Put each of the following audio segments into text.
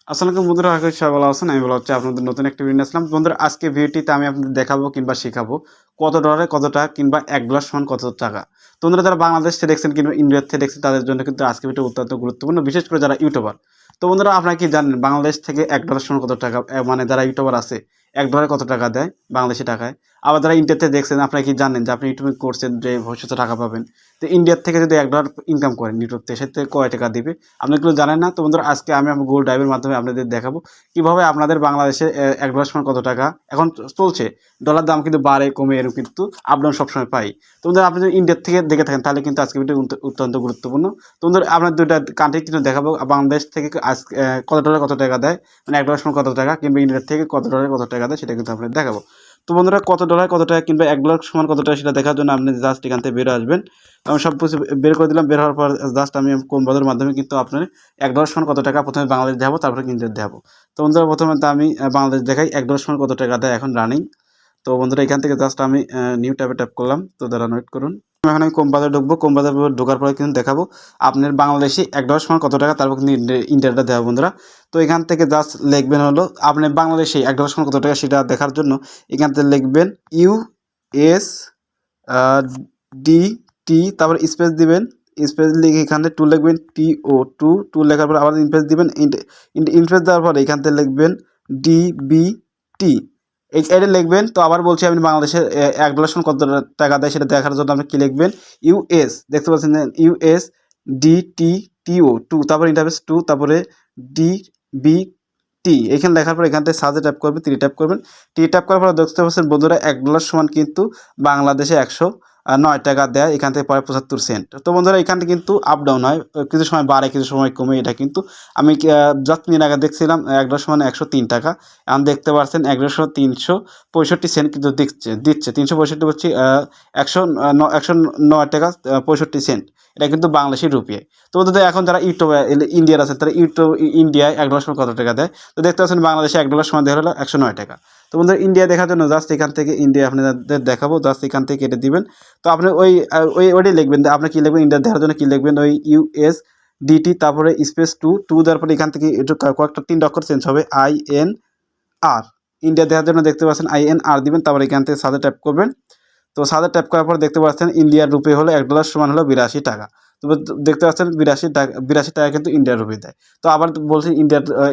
আসসালামু আলাইকুম বন্ধুরা, আশা করি সবাই ভালো আছেন। আমি ভালো আছি। আপনাদের নতুন একটা ভিডিও নিয়ে আসলাম। বন্ধুরা, আজকে ভিডিওটিতে আমি আপনাদের দেখাবো কিংবা শেখাবো কত ডলারে কত টাকা কিংবা $1 সমান কত টাকা। তো বন্ধুরা, যারা বাংলাদেশ থেকে দেখছেন কিংবা ইন্ডিয়া থেকে দেখছেন তাদের জন্য কিন্তু আজকে ভিডিও অত্যন্ত গুরুত্বপূর্ণ, বিশেষ করে যারা ইউটিউবার। তো বন্ধুরা, আপনারা কি জানেন বাংলাদেশ থেকে $1 সমান কত টাকা? মানে যারা ইউটিউবার আছে $1 কত টাকা দেয় বাংলাদেশি টাকায়? আবার যারা ইন্ডিয়াতে দেখছেন আপনারা কি জানেন যে আপনি ইউটিউবে করছেন যে ভবিষ্যতে টাকা পাবেন? তো ইন্ডিয়ার থেকে যদি $1 ইনকাম করেন ইউটিউব থেকে, সেক্ষেত্রে কয় টাকা দিবে? আপনি এগুলো জানেন না। তো বন্ধুরা, আজকে আমি আমার গুগল ড্রাইভের মাধ্যমে আপনাদের দেখাবো কিভাবে আপনাদের বাংলাদেশে $1 সমান কত টাকা এখন চলছে। ডলার দাম কিন্তু বাড়ে কমে, এরকম কিন্তু আপ ডাউন সবসময় পাই। তো বন্ধুরা, আপনি যদি ইন্ডিয়ার থেকে দেখে থাকেন তাহলে কিন্তু আজকে ভিডিও অত্যন্ত গুরুত্বপূর্ণ। তো বন্ধুরা, আপনার দুইটা কান্ট্রি কিন্তু দেখাবো বাংলাদেশ থেকে আজকে কত ডলার কত টাকা দেয়, মানে $1 সমান কত টাকা, কিংবা ইন্ডিয়ার থেকে কত ডলার কত টাকা দেয় সেটা কিন্তু আপনাদের দেখাবো। তো বন্ধুরা, কত ডলার কত টাকা কিংবা $1 সমান কত টাকা সেটা দেখার জন্য আপনি জাস্ট এখান থেকে বেরো আসবেন। আমি সব কিছু বের করে দিলাম। বের হওয়ার পর জাস্ট আমি কোন বাজারের মাধ্যমে কিন্তু আপনার $1 সমান কত টাকা প্রথমে বাংলাদেশ দেখাবো, তারপরে ইন্ডিয়া দেখাবো। তো বন্ধুরা, প্রথমে তো আমি বাংলাদেশ দেখাই $1 সমান কত টাকা দেয় এখন রানিং। তো বন্ধুরা, এখান থেকে জাস্ট আমি নিউ ট্যাবে ট্যাপ করলাম। তো দাঁড়ান, ওয়েট করুন। এখন আমি কম বাজারে ঢুকবো। কম বাজারে ঢোকার পরে কিন্তু দেখাবো আপনার বাংলাদেশি $1 সমান কত টাকা, তারপর কিন্তু ইন্ডিয়াটা দেখাবো বন্ধুরা। তো এখান থেকে জাস্ট লিখবেন হলো আপনি বাংলাদেশি $1 সমান কত টাকা সেটা দেখার জন্য এখান থেকে লিখবেন US ডি টি, তারপর স্পেস দিবেন। স্পেস লিখে এখানে টু লিখবেন, টু লেখার পর আবার স্পেস দিবেন। স্পেস দেওয়ার পর এখান থেকে লিখবেন DBT, এটা লিখবেন। তো আবার বলছি, আপনি বাংলাদেশের $1 সমান কত টাকা দেয় সেটা দেখার জন্য আপনি কী লিখবেন, US, দেখতে পাচ্ছেন US DTTO, তারপরে ইন্টারফেস তারপরে DBT, এখানে লেখার পর এখান থেকে সার্চে ট্যাপ করবেন, ট্যাপ করবেন। ট্যাপ করার পর দেখতে পাচ্ছেন বন্ধুরা $1 সমান কিন্তু বাংলাদেশে 109 টাকা দেয়, এখান থেকে পরে 75 সেন্ট। তো বন্ধুরা, এখানে কিন্তু আপ ডাউন হয়, কিছু সময় বাড়ে কিছু সময় কমে। এটা কিন্তু আমি জাস্ট দিন আগে দেখছিলাম $1 সমান 103 টাকা। এখন দেখতে পাচ্ছেন $1 সমান 365 সেন্ট কিন্তু দিচ্ছে 365 বলছি 109 টাকা 65 সেন্ট। এটা কিন্তু বাংলাদেশি রুপিয়ায়। তো বন্ধুদের, এখন যারা ইউটিউবে ইন্ডিয়ার আছে তারা ইন্ডিয়ায় $1 সমান কত টাকা দেয়, তো দেখতে পাচ্ছেন বাংলাদেশে $1 সমান দেওয়া হলো 109 টাকা। তো বন্ধুরা, ইন্ডিয়া দেখার জন্য জাস্ট এখান থেকে ইন্ডিয়া আপনাদের দেখাবো, জাস্ট এখান থেকে কেটে দিবেন। তো আপনি ওইটাই লিখবেন, আপনি কী লিখবেন ইন্ডিয়া দেখার জন্য কী লিখবেন, ওই USDT, তারপরে স্পেস দেওয়ার পরে এখান থেকে একটু কয়েকটা 3 অক্ষর চেঞ্জ হবে, INR। ইন্ডিয়া দেখার জন্য দেখতে পাচ্ছেন INR দিবেন, তারপরে এখান থেকে সাদে ট্যাপ করবেন। তো সাদে ট্যাপ করার পর দেখতে পাচ্ছেন ইন্ডিয়ার রুপে হলো $1 সমান হলো 82 টাকা। তো দেখতে পাচ্ছেন 82 টাকা কিন্তু ইন্ডিয়ার রুপি দেয়। তো আবার বলছি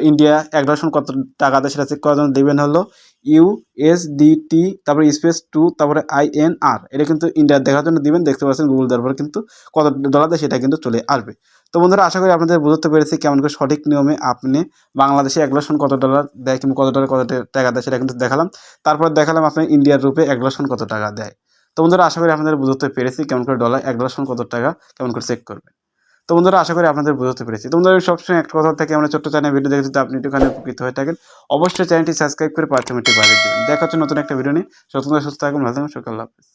ইন্ডিয়া $1 সমান কত টাকা দেয় সেটা চেক করার জন্য দেবেন হলো USDT, তারপরে স্পেস তারপরে INR, এটা কিন্তু ইন্ডিয়ার দেখার জন্য দিবেন। দেখতে পাচ্ছেন গুগল দেওয়ার পরে কিন্তু কত ডলার দেয় সেটা কিন্তু চলে আসবে। তো বন্ধুরা, আশা করি আপনাদের বুঝতে পেরেছি কেমন করে সঠিক নিয়মে আপনি বাংলাদেশে $1 সমান কত ডলার দেয় কিংবা কত ডলার কত টাকা দেয় সেটা কিন্তু দেখালাম। তারপর দেখালাম আপনার ইন্ডিয়ার রুপে $1 সমান কত টাকা দেয়। তো বন্ধুরা, আশা করি আপনাদের বুঝতে পেরেছি কেমন করে $1 সমান কত টাকা কেমন করে চেক করবেন। তো বন্ধুরা, আশা করি আপনাদের বুঝতে পেরেছি। তো বন্ধুরা, সবসময় একটা কথা থেকে আমরা ছোট্ট চ্যানেল ভিডিও দেখে যদি আপনি একটুখানি উপকৃত হয়ে থাকেন, অবশ্যই চ্যানেলটি সাবস্ক্রাইব করে পাঁচ মিনিটে বাজিয়ে দেবেন। দেখা হচ্ছে নতুন একটা ভিডিও নিয়ে। সুস্থ থাকুন, ভালো থাকুন, আল্লাহ হাফেজ।